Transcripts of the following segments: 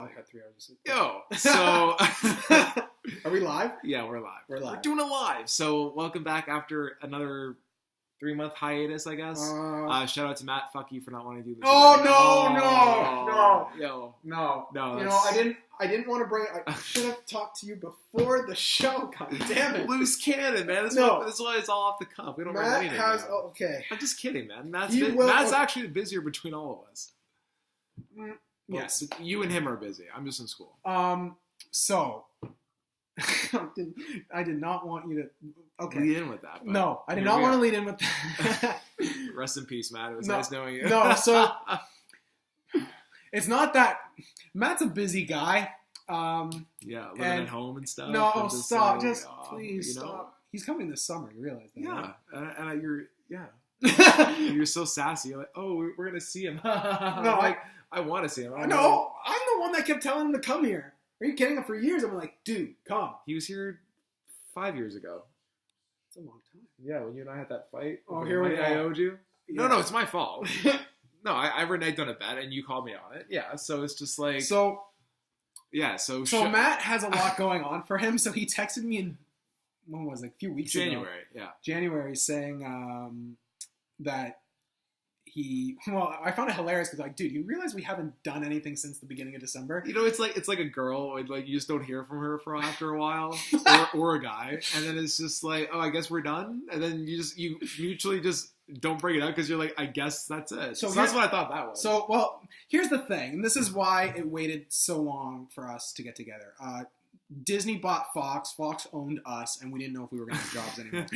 I had 3 hours of sleep. Yo, so are we live? Yeah, we're live. We're doing it live. So welcome back after another 3-month hiatus, I guess. Shout out to Matt. Fuck you for not wanting to do this. No. Yo, No. no. You know, I didn't want to bring. I should have talked to you before the show. God damn it. Loose cannon, man. That's why it's all off the cuff. We don't Matt write anything. has. Down. Oh, okay. I'm just kidding, man. Matt's actually busier between all of us. Yes, you and him are busy. I'm just in school. So I did not want you to. Okay. Lead in with that. No, I did not want to lead in with that. Rest in peace, Matt. It was nice knowing you. No, so it's not that Matt's a busy guy. Living at home and stuff. No, and stop. Please stop. He's coming this summer. You realize that? Yeah, right? and you're so sassy. You're like, oh, we're gonna see him. No, I want to see him. No, I'm the one that kept telling him to come here. Are you kidding? For years, I'm like, dude, come. He was here 5 years ago. That's a long time. Yeah, when you and I had that fight. Oh, here we go. I owed you. Yeah. No, it's my fault. No, I reneged on a bet, and you called me on it. Yeah, so it's just like So Matt has a lot going on for him. So he texted me in when was it? A few weeks ago. January, saying that I found it hilarious because like, dude, you realize we haven't done anything since the beginning of December? You know, it's like a girl, like you just don't hear from her for after a while, or a guy, and then it's just like, oh, I guess we're done, and then you mutually just don't bring it up because you're like, I guess that's it. So that's what I thought that was. So, well, here's the thing, and this is why it waited so long for us to get together. Disney bought Fox. Fox owned us, and we didn't know if we were going to have jobs anymore.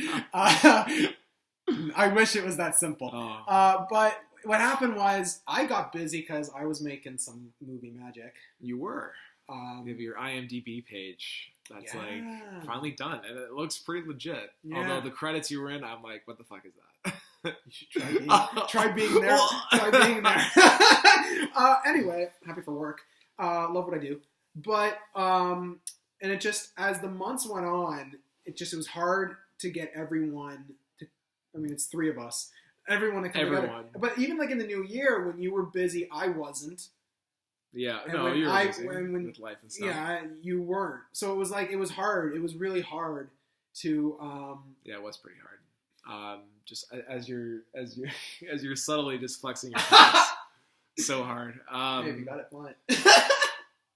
I wish it was that simple. But what happened was I got busy because I was making some movie magic. You were. You have your IMDb page. That's like finally done, and it looks pretty legit. Yeah. Although the credits you were in, I'm like, what the fuck is that? You should try being there. Try being there. Anyway, happy for work. Love what I do. But and it just, as the months went on, it was hard to get everyone. I mean, it's 3 of us. Everyone to come together. But even like in the new year, when you were busy, I wasn't. Yeah, and no, you were busy with life and stuff. Yeah, you weren't. So it was like, it was hard. It was really hard to. Yeah, it was pretty hard. Just as you're subtly just flexing your face so hard. Hey, you got it blunt.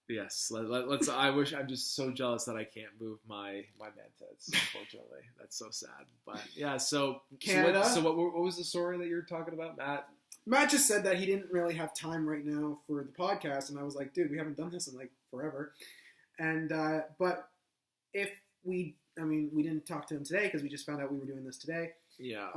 Yes, let's. I'm just so jealous that I can't move my man tits. Unfortunately, that's so sad. But yeah, so Canada. So what was the story that you're talking about, Matt? Matt just said that he didn't really have time right now for the podcast, and I was like, dude, we haven't done this in like forever. And but we didn't talk to him today because we just found out we were doing this today. Yeah.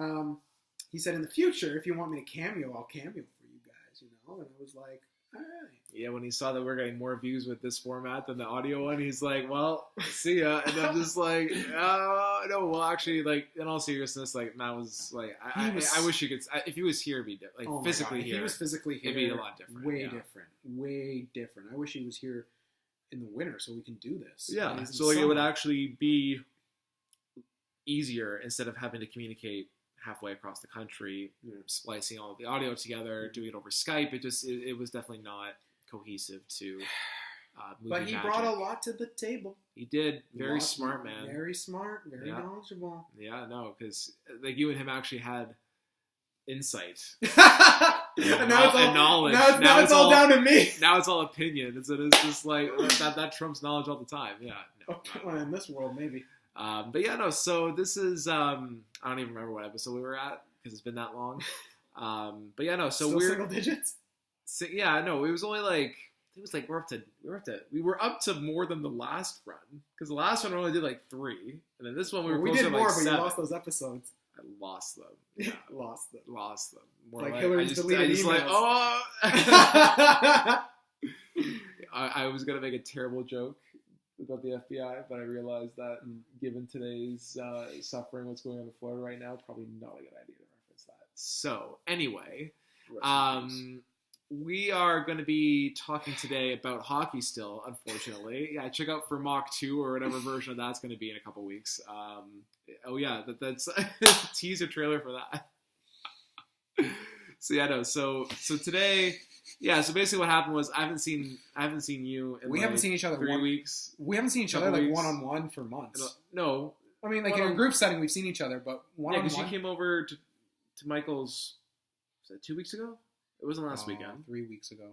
He said in the future, if you want me to cameo, I'll cameo for you guys. You know, and I was like, all right. Yeah, when he saw that we're getting more views with this format than the audio one, he's like, well, see ya. And I'm just like, no, well, actually, like, in all seriousness, like, Matt was like, I wish you could, if he was here, it'd be like physically here. If he was physically here, it'd be a lot different. Way different. I wish he was here in the winter so we can do this. Yeah, so like, it would actually be easier instead of having to communicate halfway across the country, splicing all of the audio together, doing it over Skype. It was definitely not cohesive to movie But he magic. brought a lot to the table. He did. Very smart, man. Very smart. Very knowledgeable. Yeah, no, because like you and him actually had insight and knowledge. Now it's all down to me. Now it's all opinion. It's just like that trumps knowledge all the time. Yeah. No, well, in this world, maybe. But yeah, no. So this is I don't even remember what episode we were at because it's been that long. But yeah, no. So we're single digits. Yeah, no. It was only like we were up to more than the last run because the last one we only did like 3, and then this one we did more, like but 7. you lost those episodes. I lost them. Yeah, lost them. More like Hillary's deleted emails. Like, I was gonna make a terrible joke about the FBI, but I realized that given today's suffering, what's going on in Florida right now, probably not a good idea to reference that. So anyway, we are going to be talking today about hockey still, unfortunately. Yeah, check out for Mock 2 or whatever version of that's going to be in a couple weeks. That's teaser trailer for that. So yeah, no. So today Yeah, so basically what happened was I haven't seen you in We haven't seen each other 3 weeks. We haven't seen each other Couple like weeks. one-on-one for months. No. I mean, like in a group setting, we've seen each other, but Yeah, one-on-one. because you came over to Michael's, was that 2 weeks ago? It wasn't last weekend. 3 weeks ago.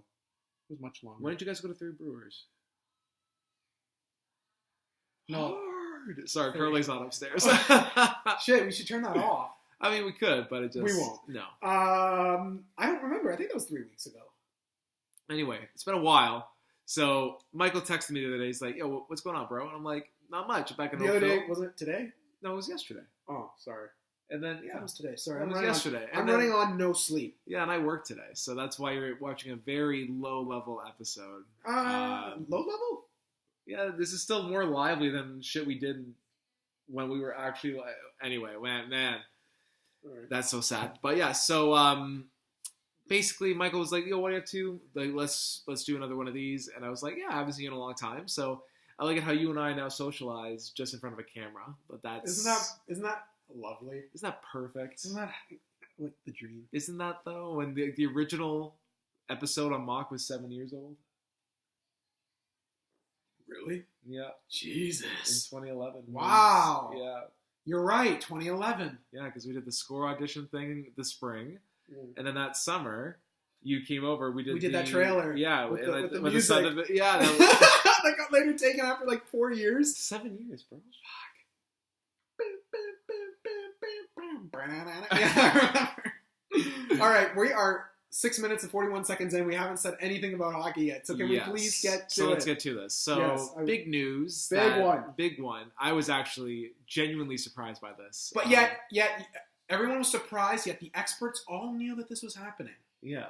It was much longer. When did you guys go to Three Brewers? No. Hard. Sorry, Curly's not upstairs. Shit, we should turn that off. I mean, we could, but it just... We won't. No. I don't remember. I think that was 3 weeks ago. Anyway, it's been a while. So Michael texted me the other day. He's like, "Yo, what's going on, bro?" And I'm like, "Not much. I'm back in The other Oakville." day, wasn't it today? No, it was yesterday. Oh, sorry. And then That was today. Sorry, it was yesterday. I'm running on no sleep. Yeah, and I worked today, so that's why you're watching a very low level episode. Low level? Yeah, this is still more lively than shit we did when we were actually like. Anyway, man, Right. that's so sad. But yeah, so basically, Michael was like, "Yo, what are you up to? Like, let's do another one of these." And I was like, "Yeah, I haven't seen you in a long time." So I like it how you and I now socialize just in front of a camera. But that's Isn't that lovely? isn't that perfect? Isn't that like the dream? Isn't that though? When the original episode on Mock was 7 years old. Really? Yeah, in Jesus. 2011. Wow. Yeah, You're right. 2011. yeah, because we did the score audition thing this spring, Mm. and then that summer you came over. We did that trailer. Yeah, With and the when music. sun of it, yeah, that was That got later taken after like 4 years. 7 years, bro. Yeah, I remember. All right, we are 6 minutes and 41 seconds in. We haven't said anything about hockey yet. So can we please get to it? So let's get to this. So Yes, big news. Big one. I was actually genuinely surprised by this. But yet, everyone was surprised, yet the experts all knew that this was happening. Yeah.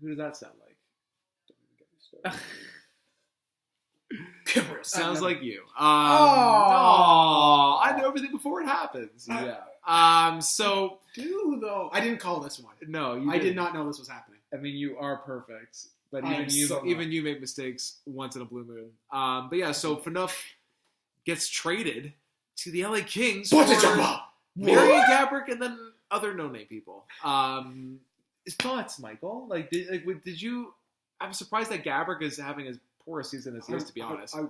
Who does that sound like? Don't even get me started. Sounds like you. I know everything before it happens. Yeah. So though I didn't call this one. No, I did not know this was happening. I mean, you are perfect, but I even you make mistakes once in a blue moon. But yeah, so Phaneuf gets traded to the LA Kings for Marian Gaborik and then other no-name people. Thoughts, Michael? Did you? I'm surprised that Gaborik is having as poor a season as he is, to be honest. I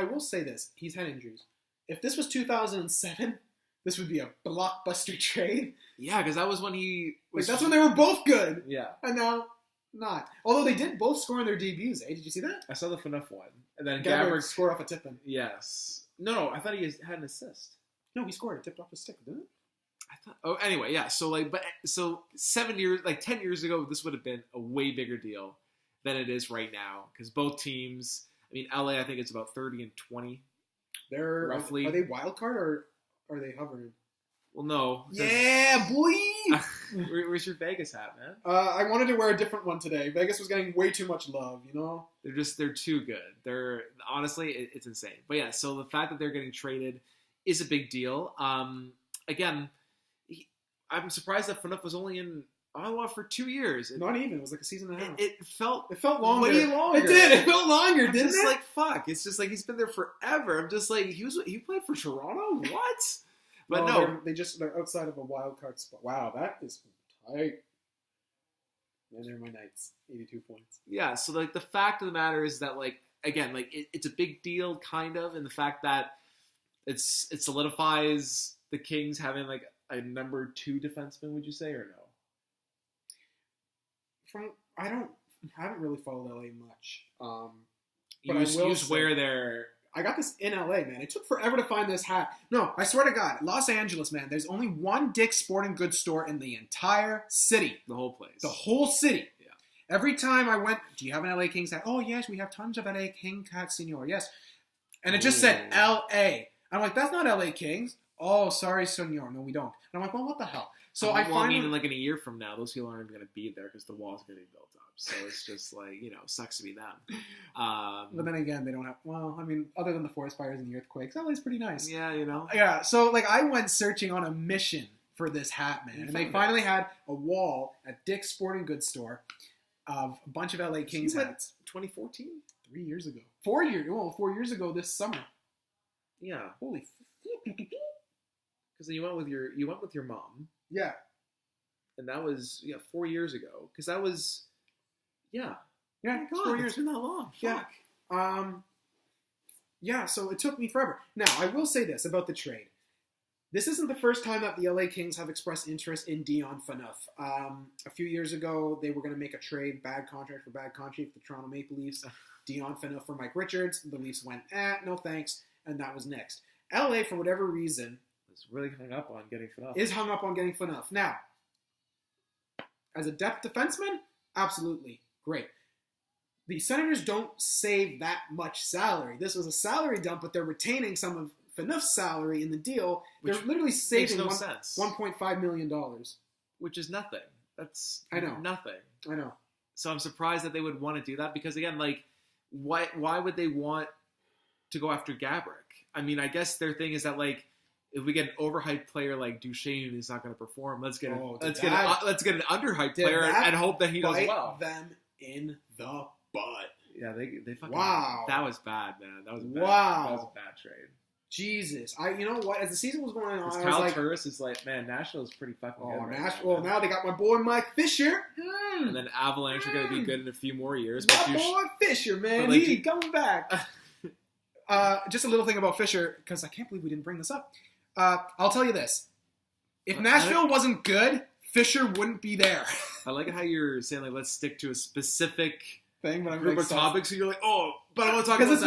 will say this: he's had injuries. If this was 2007, this would be a blockbuster trade. Yeah, because that was when he was. That's when they were both good. Yeah, and now not. Although they did both score in their debuts. Did you see that? I saw the Phaneuf one, and then Gaborik scored off a tip-in. Yes. No, I thought he had an assist. No, he scored. It tipped off his stick, didn't it? I thought. Oh, anyway, yeah. So 10 years ago, this would have been a way bigger deal than it is right now because both teams. I mean, LA, I think it's about 30 and 20. They're roughly. Are they wild card or are they hovering? Well, no. Yeah, boy. Where's your Vegas hat, man? I wanted to wear a different one today. Vegas was getting way too much love, you know. They're too good. They're honestly, it's insane. But yeah, so the fact that they're getting traded is a big deal. Again, I'm surprised that Phaneuf was only in Ottawa for 2 years. Not even. It was like a season and a half. It felt longer. Way longer. It did. It felt longer, didn't it? It's like, fuck. It's just like he's been there forever. I'm just like, he played for Toronto? What? But no. They're outside of a wild card spot. Wow, that is tight. And they're my Knights. 82 points. Yeah, so like the fact of the matter is that it's a big deal kind of in the fact that it solidifies the Kings having like a number 2 defenseman, would you say, or no? I haven't really followed LA much. You swear they're. I got this in LA, man. It took forever to find this hat. No, I swear to God, Los Angeles, man. There's only one Dick's Sporting Goods store in the entire city. The whole place. The whole city. Yeah. Every time I went, do you have an LA Kings hat? Oh yes, we have tons of LA King hats, senor. Yes, and it just said LA. I'm like, that's not LA Kings. Oh, sorry, senor. No, we don't. And I'm like, well, what the hell? So I mean, like in a year from now, those people aren't going to be there because the wall's going to be built up. So it's just like, sucks to be them. But then again, they don't have. Well, I mean, other than the forest fires and the earthquakes, LA's pretty nice. Yeah, Yeah. So I went searching on a mission for this hat, man, and they finally had a wall at Dick's Sporting Goods store of a bunch of LA Kings hats. 2014, 3 years ago. 4 years. Well, 4 years ago this summer. Yeah. Holy. Because then you went with your mom. Yeah. And that was 4 years ago. Because that was Yeah. Yeah, Oh my it's God, 4 years. it's been that long. Yeah. Fuck. Yeah, so it took me forever. Now, I will say this about the trade. This isn't the first time that the LA Kings have expressed interest in Dion Phaneuf. A few years ago, they were going to make a trade, bad contract for bad contract, with the Toronto Maple Leafs. Dion Phaneuf for Mike Richards. The Leafs went, no thanks, and that was next. LA, for whatever reason, It's really hung up on getting Phaneuf. is hung up on getting Phaneuf. Now, as a depth defenseman, absolutely great. The Senators don't save that much salary. This was a salary dump, but they're retaining some of Phaneuf's salary in the deal. They're literally saving $1.5 million. Which is nothing. That's nothing. I know. So I'm surprised that they would want to do that because, again, like, why would they want to go after Gaborik? I mean, I guess their thing is that, like, if we get an overhyped player like Duchesne who's not going to perform, let's get an underhyped player and hope that he does well. Them in the butt. Yeah, they fucking. Wow. That was bad, man. That was bad. Wow. That was a bad trade. Jesus. You know what? As the season was going on, Kyle Turris is like, man, Nashville's pretty fucking good. Nashville. Now they got my boy Mike Fisher. And then Avalanche are going to be good in a few more years. My boy Fisher, man. Like, he's coming back. Just a little thing about Fisher, because I can't believe we didn't bring this up. I'll tell you this. If Nashville wasn't good, Fisher wouldn't be there. I like how you're saying, like, let's stick to a specific thing, but I'm group of topics, and you're like, but I want to talk about that. Because it's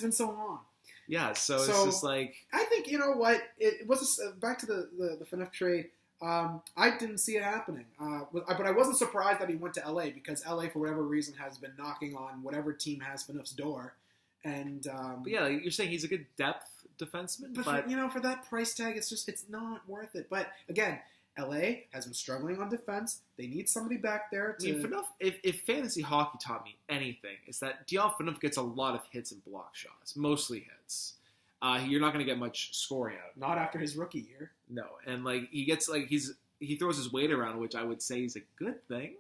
been so long. Yeah, so it's just like... I think, you know what, it was back to the Phaneuf trade. I didn't see it happening. But I wasn't surprised that he went to LA, because LA, for whatever reason, has been knocking on whatever team has Phaneuf's door. And but yeah, like, you're saying he's a good depth defenseman, but for that price tag, it's not worth it. But again, LA has been struggling on defense. They need somebody back there to... I mean, Phaneuf, if fantasy hockey taught me anything, it's that Dion Phaneuf gets a lot of hits and block shots, mostly hits. You're not going to get much scoring out of him. Not after his rookie year. No, and like he gets like he throws his weight around, which I would say is a good thing.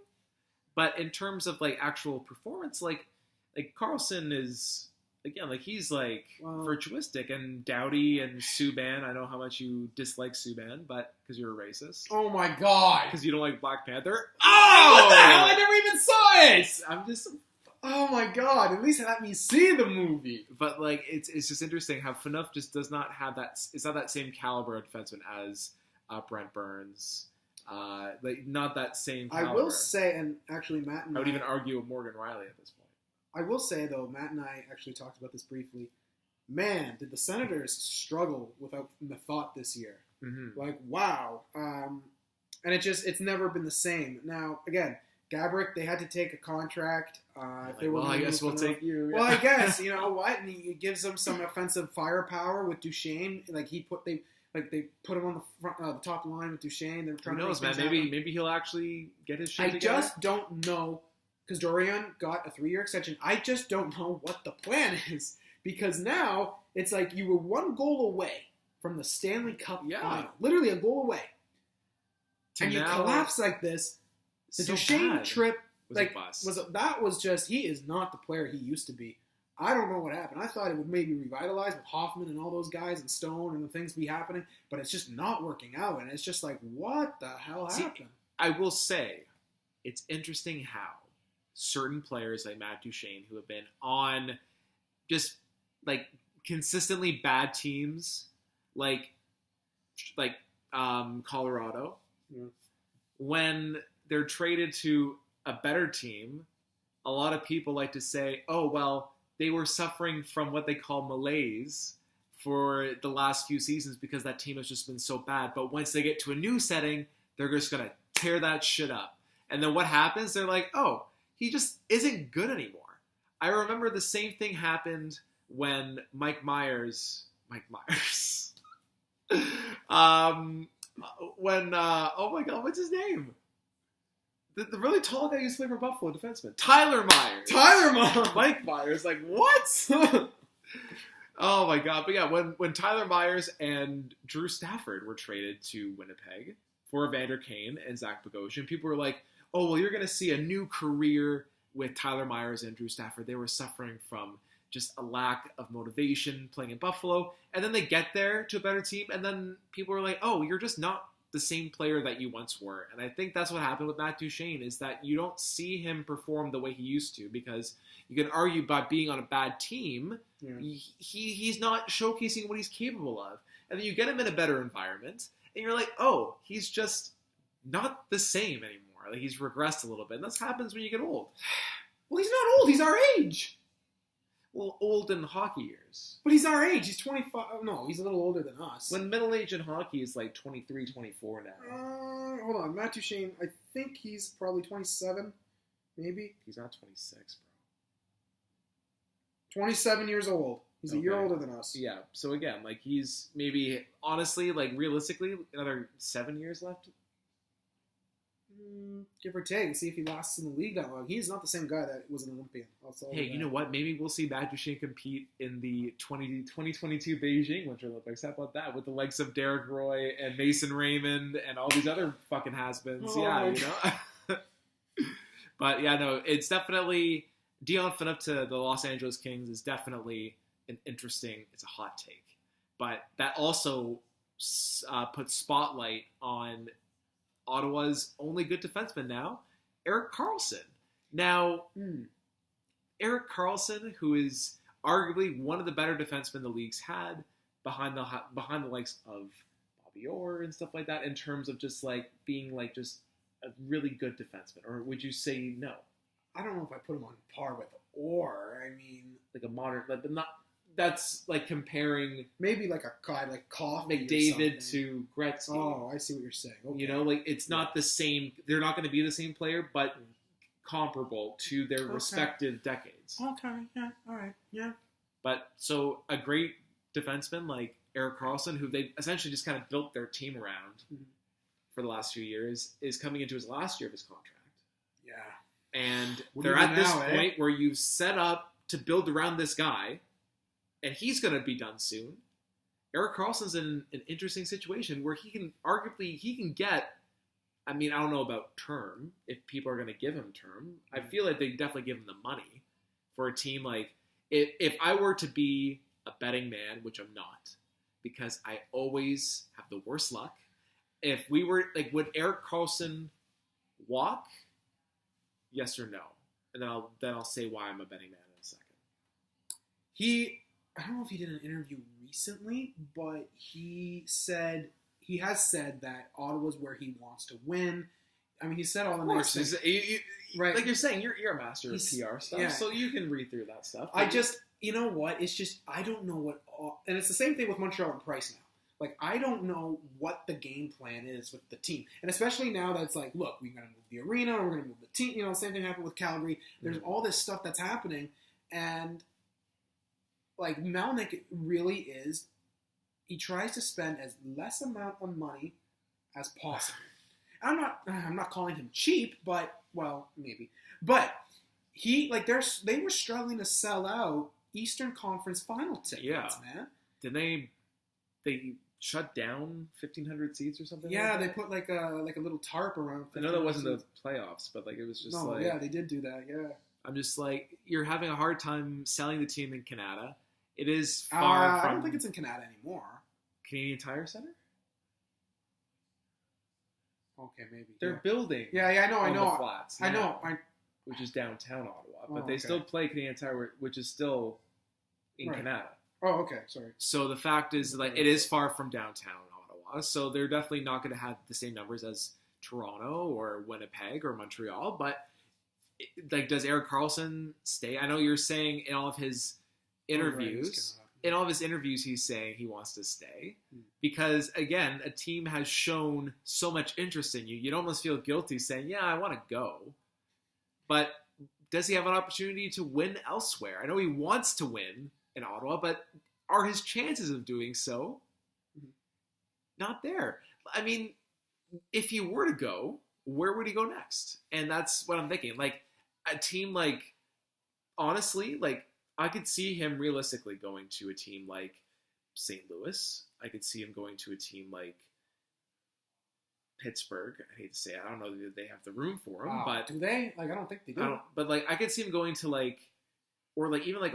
But in terms of like actual performance, like Karlsson is... Again, like he's like virtuistic, and Doughty and Subban. I know how much you dislike Subban, but because you're a racist. Oh my god! Because you don't like Black Panther. Oh! What the hell? I never even saw it. I'm just. Oh my god! At least let me see the movie. But like, it's just interesting how Phaneuf just does not have that. It's not that same caliber of defenseman as Brent Burns. Like not that same caliber. I will say, and actually, Matt and I would even argue with Morgan Riley at this point. I will say, though, Matt and I actually talked about this briefly. Man, did the Senators struggle without the thought this year. Mm-hmm. Like, wow. And it's never been the same. Now, again, Gaborik, they had to take a contract. I guess we'll take you. Yeah. Well, I guess, you know what? And he gives them some offensive firepower with Duchesne. Like, they put him on the front, the top line with Duchesne. They're trying Who knows, man? Maybe he'll actually get his shit together. I just don't know. Because Dorian got a 3-year extension. I just don't know what the plan is. Because now, it's like you were one goal away from the Stanley Cup final. Literally a goal away. And you collapse like this. The Duchesne trip was just, he is not the player he used to be. I don't know what happened. I thought it would maybe revitalize with Hoffman and all those guys and Stone and the things be happening. But it's just not working out. And it's just like, what the hell happened? I will say, it's interesting how certain players like Matt Duchesne, who have been on just like consistently bad teams, like Colorado, when they're traded to a better team, a lot of people like to say, "Oh well, they were suffering from what they call malaise for the last few seasons because that team has just been so bad. But once they get to a new setting, they're just gonna tear that shit up." And then what happens? They're like, "Oh, he just isn't good anymore." I remember the same thing happened when Mike Myers, oh my god, what's his name? The really tall guy who used to play for Buffalo, defenseman. Tyler Myers. Mike Myers, like, what? Oh my god. But yeah, when Tyler Myers and Drew Stafford were traded to Winnipeg for Evander Kane and Zach Bogosian, people were like, oh, well, you're going to see a new career with Tyler Myers and Drew Stafford. They were suffering from just a lack of motivation playing in Buffalo. And then they get there to a better team, and then people were like, oh, you're just not the same player that you once were. And I think that's what happened with Matt Duchene, is that you don't see him perform the way he used to, because you can argue by being on a bad team, he's not showcasing what he's capable of. And then you get him in a better environment, and you're like, oh, he's just not the same anymore. Like, he's regressed a little bit. And this happens when you get old. Well, he's not old. He's our age. Well, old in hockey years. But he's our age. He's 25. No, he's a little older than us. When middle age in hockey is like 23, 24 now. Hold on. Matt Duchene, I think he's probably 27, maybe. He's not 26, bro. 27 years old. He's a year older than us. Yeah. So again, like, he's maybe, honestly, like, realistically, another 7 years left. Give or take. See if he lasts in the league that long. He's not the same guy that was an Olympian. Hey, you know what? Maybe we'll see Matt Duchene compete in the 2022 Beijing Winter Olympics. How about that? With the likes of Derek Roy and Mason Raymond and all these other fucking has-beens. Yeah, you know? But, yeah, no, it's definitely... Dion Phaneuf to the Los Angeles Kings is definitely an interesting... It's a hot take. But that also puts spotlight on Ottawa's only good defenseman now, Erik Karlsson. Now, Erik Karlsson, who is arguably one of the better defensemen the league's had, behind the likes of Bobby Orr and stuff like that, in terms of just like being like just a really good defenseman, or would you say no? I don't know if I put him on par with Orr. I mean, like a modern, but not. That's like comparing maybe like a guy like Coffey McDavid to Gretzky. Oh, I see what you're saying. Okay. You know, like, it's not the same. They're not going to be the same player, but comparable to their respective decades. Okay, yeah, all right, yeah. But so a great defenseman like Erik Karlsson, who they essentially just kind of built their team around for the last few years, is coming into his last year of his contract. Yeah. And they're at this point where you've set up to build around this guy, and he's going to be done soon. Erik Karlsson's in an interesting situation where he can get, I mean, I don't know about term, if people are going to give him term. I feel like they definitely give him the money for a team. Like, if I were to be a betting man, which I'm not, because I always have the worst luck, if we were, like, would Erik Karlsson walk? Yes or no? And then I'll say why I'm a betting man in a second. I don't know if he did an interview recently, but he has said that Ottawa's where he wants to win. I mean, he said all the nice things. Right. Like you're saying, you're a master of PR stuff, so you can read through that stuff. You know what? It's just, I don't know what, and it's the same thing with Montreal and Price now. Like, I don't know what the game plan is with the team. And especially now that it's like, look, we're going to move the arena, we're going to move the team. You know, same thing happened with Calgary. There's all this stuff that's happening, and like, Melnyk really is, he tries to spend as less amount of money as possible. I'm not calling him cheap, but, well, maybe. But they were struggling to sell out Eastern Conference final tickets, man. Did they shut down 1,500 seats or something? Yeah, like they put like a little tarp around. I know that wasn't the playoffs, but like, it was just yeah, they did do that. Yeah. I'm just like, you're having a hard time selling the team in Canada. It is far from... I don't think it's in Canada anymore. Canadian Tire Center? Okay, maybe. They're building. Yeah, I know. The flats now, I know. Which is downtown Ottawa. But they still play Canadian Tire, which is still in Canada. Oh, okay. Sorry. So the fact is, like, it is far from downtown Ottawa. So they're definitely not going to have the same numbers as Toronto or Winnipeg or Montreal. But, like, does Erik Karlsson stay? I know you're saying in all of his interviews, he's saying he wants to stay because, again, a team has shown so much interest in you. You'd almost feel guilty saying, yeah, I want to go. But does he have an opportunity to win elsewhere? I know he wants to win in Ottawa, but are his chances of doing so not there? I mean, if he were to go, where would he go next? And that's what I'm thinking. Like, a team like, honestly, like, I could see him realistically going to a team like St. Louis. I could see him going to a team like Pittsburgh. I hate to say it. I don't know that they have the room for him. But do they? Like, I don't think they do. But, like, I could see him going to, like, or like even like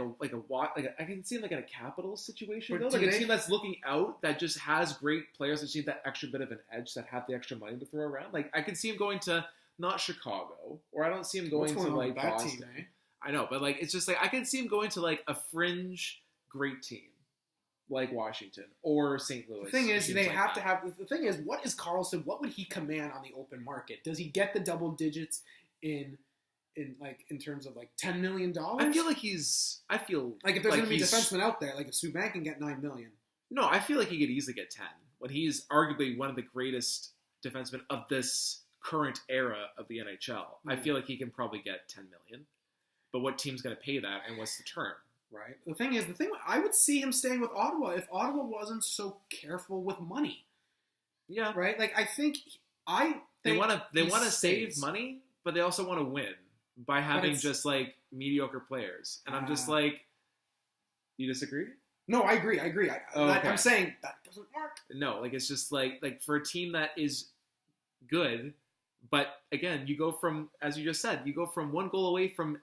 I can see him like in a Capitals situation But though, like do a they- team that's looking out that just has great players that just need that extra bit of an edge that have the extra money to throw around. Like I can see him going to not Chicago, or I don't see him going to like that Boston. team, eh? I know, but like it's just like I can see him going to like a fringe great team like Washington or St. Louis. The thing is, teams they like have that. to have. The thing is, what is Karlsson? What would he command on the open market? Does he get the double digits in terms of like $10 million? I feel like he's. I feel like if there's going to be he's- defensemen out there, like if Subban can get $9 million. No, I feel like he could easily get 10 when he's arguably one of the greatest defensemen of this current era of the NHL. I feel like he can probably get 10 million. But what team's going to pay that, and what's the term? Right. The thing I would see him staying with Ottawa if Ottawa wasn't so careful with money. Yeah, Right. Like they want to he save stays. money, but they also want to win by having it's- just like mediocre players. And I'm just like, you disagree? No, I agree. Okay. I'm saying that doesn't work. No, like it's just like for a team that is good, but again, you go from, as you just said, you go from one goal away from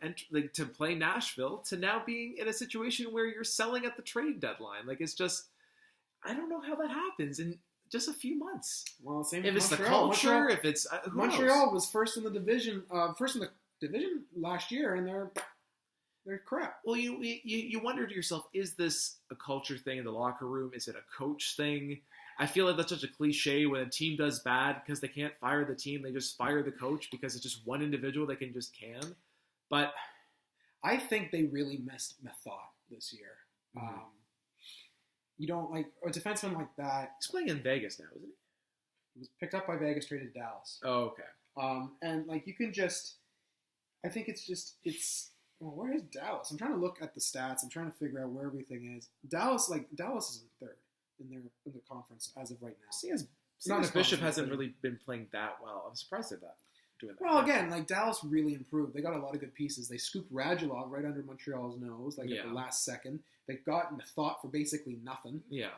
to play Nashville to now being in a situation where you're selling at the trade deadline. Like it's just, I don't know how that happens in just a few months. Well, same If with it's the Montreal. culture, Montreal, if it's who Montreal knows? was first in the division last year, and they're crap. Well, you wonder to yourself, is this a culture thing in the locker room? Is it a coach thing? I feel like that's such a cliche when a team does bad because they can't fire the team. They just fire the coach because it's just one individual that can. But I think they really missed Method this year. Mhm. You don't like a defenseman like that. he's playing in Vegas now, isn't he? He was picked up by Vegas, traded to Dallas. Oh, okay. And like you can just, I think it's. Well, where is Dallas? I'm trying to look at the stats. I'm trying to figure out where everything is. Dallas is in third in the conference as of right now. Seeing Not as a Bishop conference, hasn't but- really been playing that well. I'm surprised at that. Doing that. Well, again, like Dallas really improved. They got a lot of good pieces. They scooped Radulov right under Montreal's nose, like at the last second. They got Method for basically nothing. Yeah.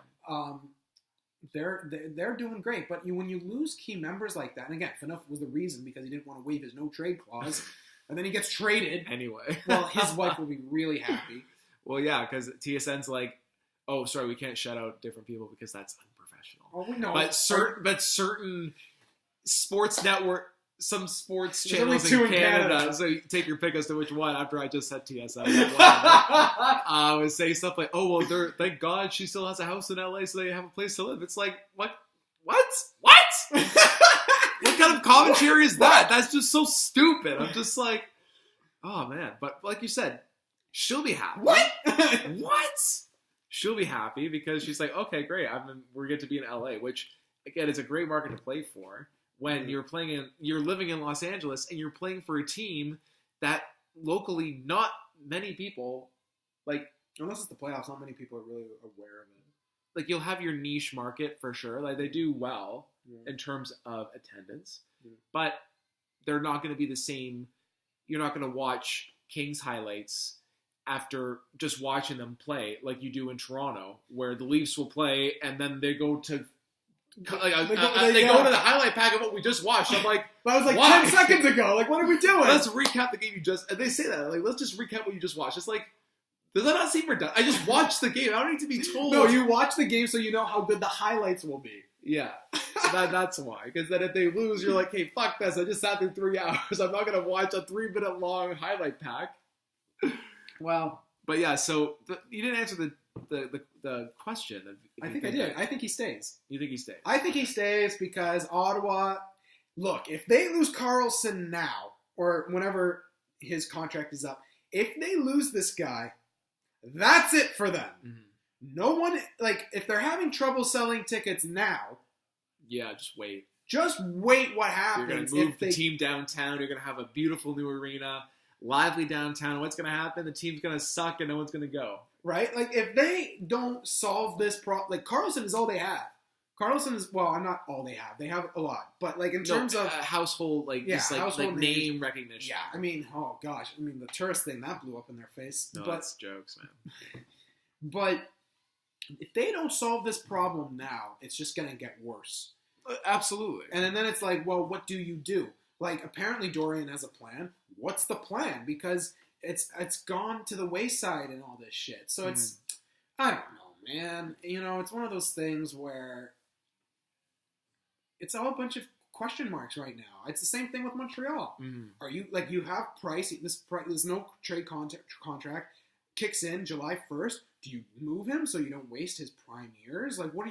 They're doing great, but when you lose key members like that, and again, Phaneuf was the reason because he didn't want to waive his no trade clause, and then he gets traded. Anyway. Well, his wife will be really happy. Well, yeah, because TSN's like, oh, sorry, we can't shout out different people because that's unprofessional. Oh, we know. But certain sports network, some sports There's only channels two in in Canada, Canada. so you take your pick as to which one. After I just said TSN, I would say stuff like, "Oh well, thank God she still has a house in LA, so they have a place to live." It's like, what? What kind of commentary is that? That's just so stupid. I'm just like, oh man. But like you said, she'll be happy. What? What? She'll be happy because she's like, okay, great. We're going to be in LA, which again is a great market to play for. When you're living in Los Angeles and you're playing for a team that locally not many people like. Unless it's the playoffs, not many people are really aware of it. Like you'll have your niche market for sure. Like they do well in terms of attendance, but they're not going to be the same. You're not going to watch Kings highlights after just watching them play like you do in Toronto, where the Leafs will play and then they go to. Like, they go to the highlight pack of what we just watched. I'm like, that was like why? 10 seconds ago. Like, what are we doing? Let's recap the game you just. And they say that like, let's just recap what you just watched. It's like, does that not seem redundant? I just watched the game. I don't need to be told. No, you watch the game so you know how good the highlights will be. Yeah, that's why. Because then if they lose, you're like, hey, fuck this. I just sat through 3 hours. I'm not gonna watch a 3-minute long highlight pack. Well, but yeah. So you didn't answer the question. I think I did. I think he stays. You think he stays? I think he stays because Ottawa, look, if they lose Karlsson now, or whenever his contract is up, if they lose this guy, that's it for them. Mm-hmm. No one, like, if they're having trouble selling tickets now, yeah, just wait. Just wait what You're happens. going to move the team downtown. You're going to have a beautiful new arena, lively downtown. What's going to happen? The team's going to suck and no one's going to go. Right? Like, if they don't solve this problem, like, Karlsson is all they have. Karlsson is, well, I'm not all they have. They have a lot. But, like, in terms of household, like, yeah, just like household name recognition. yeah, I mean, oh gosh. I mean, the tourist thing, that blew up in their face. No, but, that's jokes, man. But if they don't solve this problem now, it's just going to get worse. Absolutely. And then it's like, well, what do you do? Like, apparently Dorian has a plan. What's the plan? Because it's gone to the wayside and all this shit. So it's, I don't know, man. You know, it's one of those things where it's all a bunch of question marks right now. It's the same thing with Montreal. Are you like, you have Price? There's no trade contract kicks in July 1st. Do you move him so you don't waste his prime years? Like, what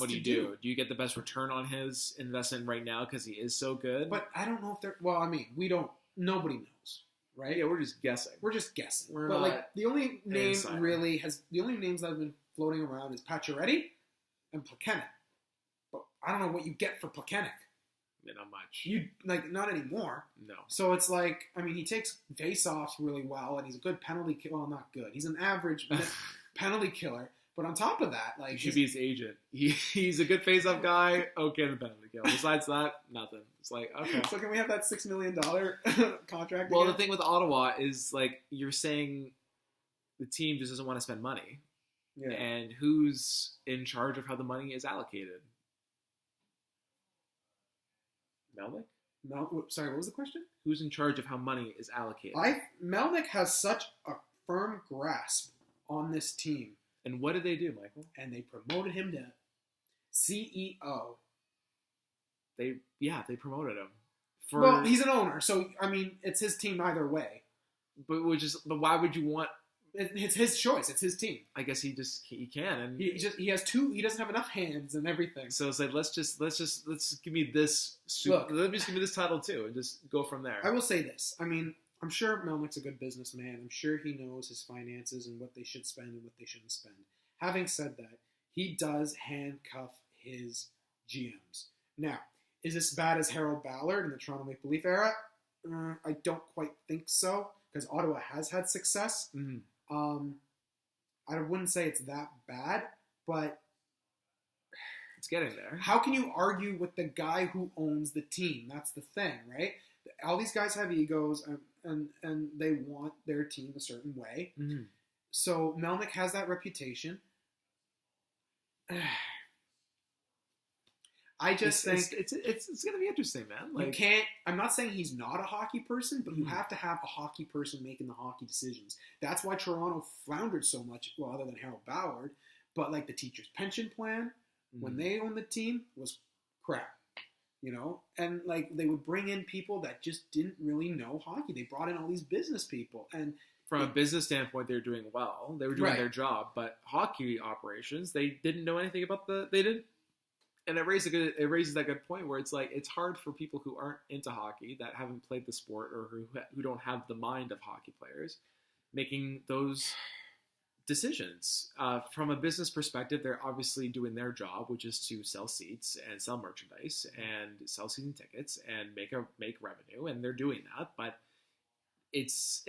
do you do? Do you get the best return on his investment right now because he is so good? But I don't know if they're. Well, I mean, we don't. Nobody knows, right? Yeah, we're just guessing. But like, the only name really the only names that have been floating around is Pacioretty and Plekanec. But I don't know what you get for Plekanec. Yeah, not much. Not anymore. No. So it's like, I mean, he takes face-offs really well, and he's a good penalty killer. Well, not good. He's an average penalty killer. But on top of that, like, he should be his agent. He's a good face-off guy. Okay, the penalty killer. Besides that, nothing. It's like, okay. So can we have that $6 million contract? Well, again? the thing with Ottawa is, like, you're saying the team just doesn't want to spend money. Yeah. And who's in charge of how the money is allocated? Melnick? Sorry, what was the question? Who's in charge of how money is allocated? Melnick has such a firm grasp on this team. And what did they do, Michael? And they promoted him to CEO. They promoted him. Well, he's an owner, so I mean, it's his team either way. But why would you want? It's his choice. It's his team. I guess he can, and he has two. He doesn't have enough hands and everything. So it's like let's give me this. Let me just give me this title too, and just go from there. I will say this. I mean, I'm sure Melnick's a good businessman. I'm sure he knows his finances and what they should spend and what they shouldn't spend. Having said that, he does handcuff his GMs. Now, is this bad as Harold Ballard in the Toronto Maple Leaf era? I don't quite think so, because Ottawa has had success. Mm-hmm. I wouldn't say it's that bad, but it's getting there. How can you argue with the guy who owns the team? That's the thing, right? All these guys have egos, and they want their team a certain way. Mm-hmm. So Melnick has that reputation. I just think it's going to be interesting, man. Like, you can't. I'm not saying he's not a hockey person, but you have to have a hockey person making the hockey decisions. That's why Toronto floundered so much. Well, other than Harold Ballard, but like the teachers' pension plan when they owned the team was crap, you know. And like they would bring in people that just didn't really know hockey. They brought in all these business people, and from a business standpoint, they were doing well. They were doing their job, but hockey operations, they didn't know anything about they didn't. And it raises that good point where it's like it's hard for people who aren't into hockey, that haven't played the sport, or who don't have the mind of hockey players, making those decisions. From a business perspective, they're obviously doing their job, which is to sell seats and sell merchandise and sell season tickets and make revenue, and they're doing that. But it's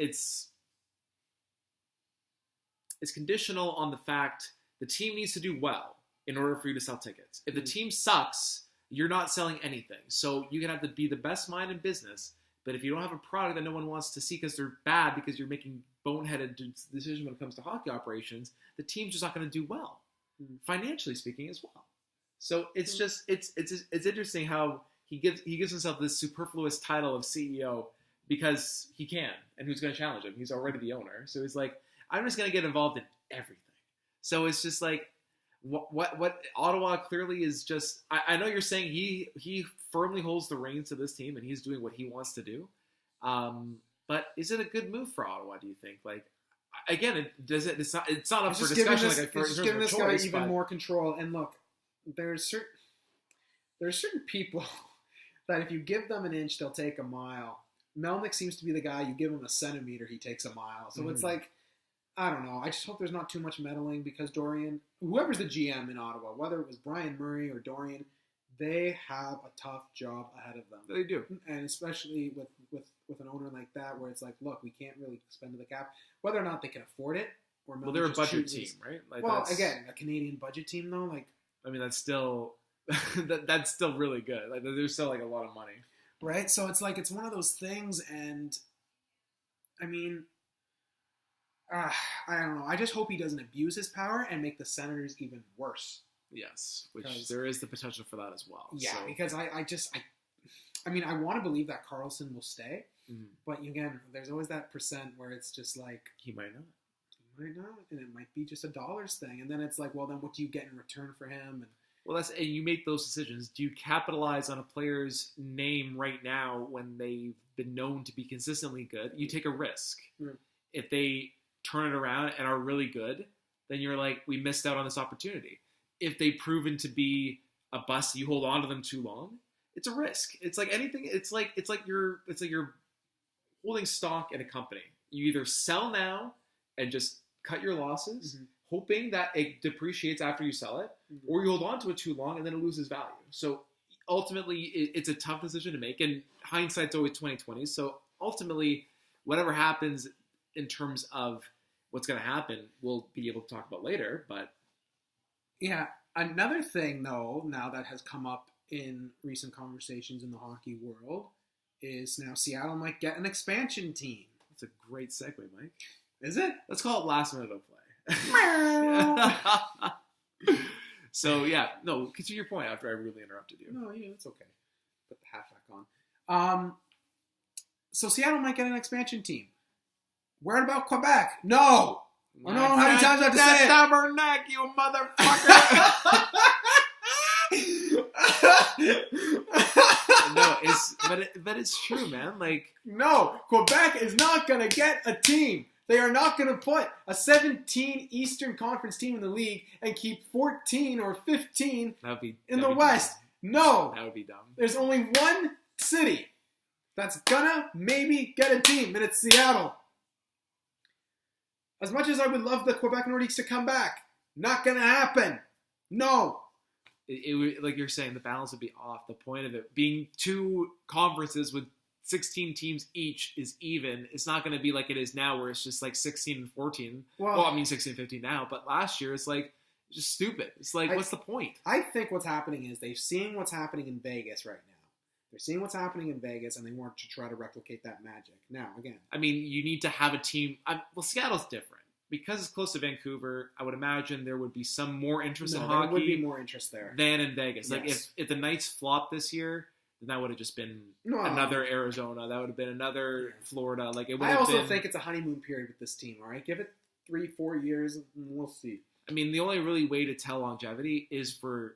conditional on the fact the team needs to do well in order for you to sell tickets. If the team sucks, you're not selling anything. So you can have to be the best mind in business, but if you don't have a product that no one wants to see because they're bad, because you're making boneheaded decisions when it comes to hockey operations, the team's just not going to do well, financially speaking as well. So it's just it's interesting how he gives himself this superfluous title of CEO because he can, and who's going to challenge him? He's already the owner, so he's like, I'm just going to get involved in everything. So it's just like. What Ottawa clearly is just. I know you're saying he firmly holds the reins to this team and he's doing what he wants to do, but is it a good move for Ottawa? Do you think? Like, again, it's not up for discussion. It's just giving this guy even more control. And look, there's certain people that if you give them an inch, they'll take a mile. Melnick seems to be the guy. You give him a centimeter, he takes a mile. So it's like. I don't know. I just hope there's not too much meddling because Dorian, whoever's the GM in Ottawa, whether it was Brian Murray or Dorian, they have a tough job ahead of them. They do. And especially with an owner like that where it's like, look, we can't really spend to the cap. Whether or not they can afford it. Or well, they're a budget team, right? Like again, a Canadian budget team, though. Like, I mean, that's still that's still really good. Like, there's still like a lot of money. Right? So it's like, it's one of those things, and I mean... I don't know. I just hope he doesn't abuse his power and make the Senators even worse. Yes, which there is the potential for that as well. Yeah, so. Because I mean, I want to believe that Karlsson will stay, Mm-hmm. But again, there's always that percent where it's just like He might not. Might not, and it might be just a dollars thing, and then it's like, well, then what do you get in return for him? And you make those decisions. Do you capitalize on a player's name right now when they've been known to be consistently good? You take a risk. Mm. If they turn it around and are really good, then you're like, we missed out on this opportunity. If they've proven to be a bust, you hold on to them too long. It's a risk. It's like anything. It's like you're holding stock in a company. You either sell now and just cut your losses, hoping that it depreciates after you sell it, or you hold on to it too long and then it loses value. So ultimately, it's a tough decision to make, and hindsight's always 20/20. So ultimately, whatever happens in terms of what's going to happen, we'll be able to talk about later. But yeah, another thing though, now that has come up in recent conversations in the hockey world, is now Seattle might get an expansion team. That's a great segue, Mike. Is it? Let's call it last minute of play. So, yeah. No, continue your point after I really interrupted you. No, yeah, it's okay. Put the hat back on. So Seattle might get an expansion team. Worried about Quebec? No! I don't know how many times I have to say it. Tabernacle, you motherfucker! No, but it's true, man. Like, no, Quebec is not going to get a team. They are not going to put a 17 Eastern Conference team in the league and keep 14 or 15 in the West. Dumb. No. That would be dumb. There's only one city that's going to maybe get a team, and it's Seattle. As much as I would love the Quebec Nordiques to come back, not going to happen. No. It would, like you're saying, the balance would be off. The point of it being two conferences with 16 teams each is even. It's not going to be like it is now where it's just like 16 and 14. Well, I mean 16 and 15 now, but last year it's like just stupid. It's like, what's the point? I think what's happening is they've seen what's happening in Vegas right now. They're seeing what's happening in Vegas, and they want to try to replicate that magic. Now, again. I mean, you need to have a team. Well, Seattle's different. Because it's close to Vancouver, I would imagine there would be some more interest in hockey. There would be more interest there than in Vegas. Yes. Like if the Knights flopped this year, then that would have just been another Arizona. That would have been another Florida. Like it would. I also think it's a honeymoon period with this team. All right, give it 3-4 years, and we'll see. I mean, the only really way to tell longevity is for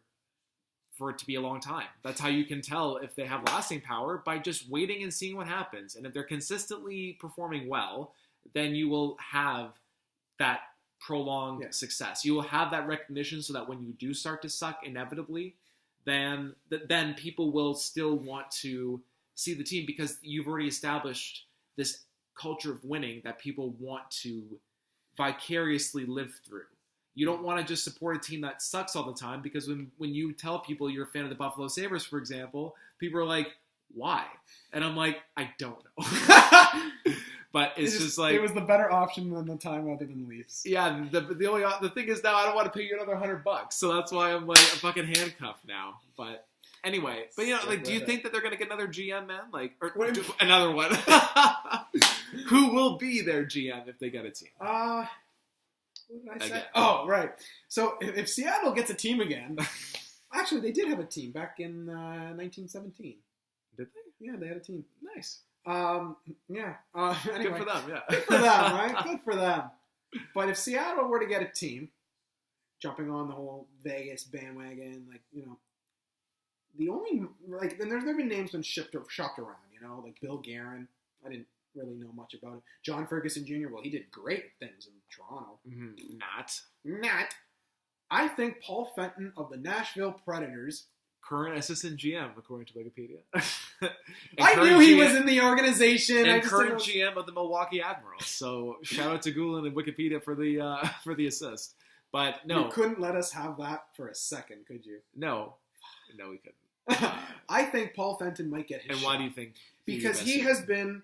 it to be a long time. That's how you can tell if they have lasting power, by just waiting and seeing what happens. And if they're consistently performing well, then you will have that prolonged success. You will have that recognition so that when you do start to suck inevitably, then people will still want to see the team, because you've already established this culture of winning that people want to vicariously live through. You don't want to just support a team that sucks all the time, because when you tell people you're a fan of the Buffalo Sabres, for example, people are like, why? And I'm like, I don't know. But it's just like, it was the better option than the time other than Leafs. Yeah, the thing is now I don't want to pay you another $100, so that's why I'm like a fucking handcuffed now. But anyway, do you think that they're gonna get another GM, man? Like, or another one? Who will be their GM if they get a team? What did I say? Oh, right. So if Seattle gets a team again, actually they did have a team back in 1917. Did they? Yeah, they had a team. Nice. Anyway. Good for them, yeah. Good for them, right? Good for them. But if Seattle were to get a team, jumping on the whole Vegas bandwagon, the only, then there's been names been shopped around, like Bill Guerin. I didn't really know much about it. John Ferguson Jr., well, he did great things in Toronto. Mm-hmm. Not. I think Paul Fenton of the Nashville Predators, current assistant GM, according to Wikipedia. I knew he was in the organization. And current GM of the Milwaukee Admirals. So shout out to Google and Wikipedia for the assist. But no, you couldn't let us have that for a second, could you? No, we couldn't. I think Paul Fenton might get his shot. And why do you think? Because he has been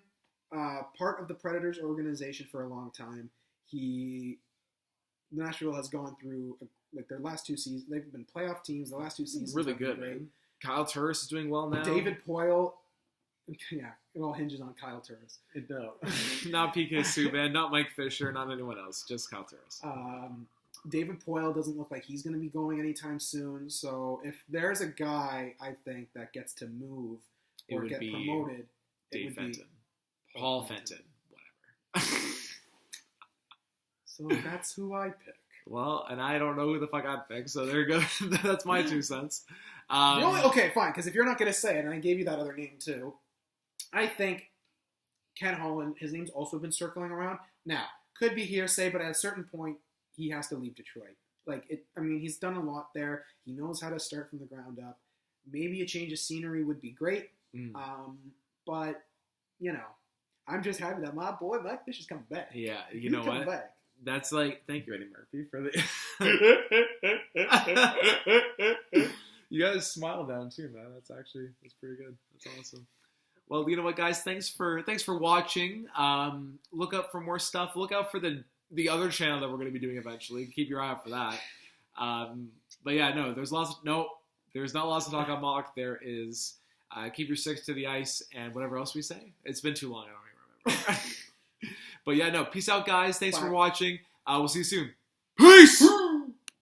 part of the Predators organization for a long time. Nashville has gone through their last two seasons. They've been playoff teams. The last two seasons really good, man. Kyle Turris is doing well now. David Poile. Yeah, it all hinges on Kyle Turris. No, not PK Subban, not Mike Fisher, not anyone else. Just Kyle Turris. David Poile doesn't look like he's going to be going anytime soon. So if there's a guy, I think, that gets to move or get promoted, Dave Fenton. Paul Fenton. Whatever. So that's who I pick. Well, and I don't know who the fuck I'd pick, so there you go. That's my 2 cents. Okay, fine, because if you're not going to say it, and I gave you that other name too, I think Ken Holland, his name's also been circling around. Now, could be hearsay, but at a certain point, he has to leave Detroit. He's done a lot there. He knows how to start from the ground up. Maybe a change of scenery would be great. But, I'm just happy that my boy Mike Fish is coming back. Yeah, you know what? Back. That's thank you, Eddie Murphy, for the... You guys smile down too, man. That's pretty good. That's awesome. Well, you know what, guys? Thanks for watching. Look up for more stuff. Look out for the other channel that we're going to be doing eventually. Keep your eye out for that. But yeah, no, there's not lots to talk about mock. There is keep your sticks to the ice and whatever else we say. It's been too long. I don't even remember. But yeah, no. Peace out, guys. Thanks for watching. We'll see you soon. Peace!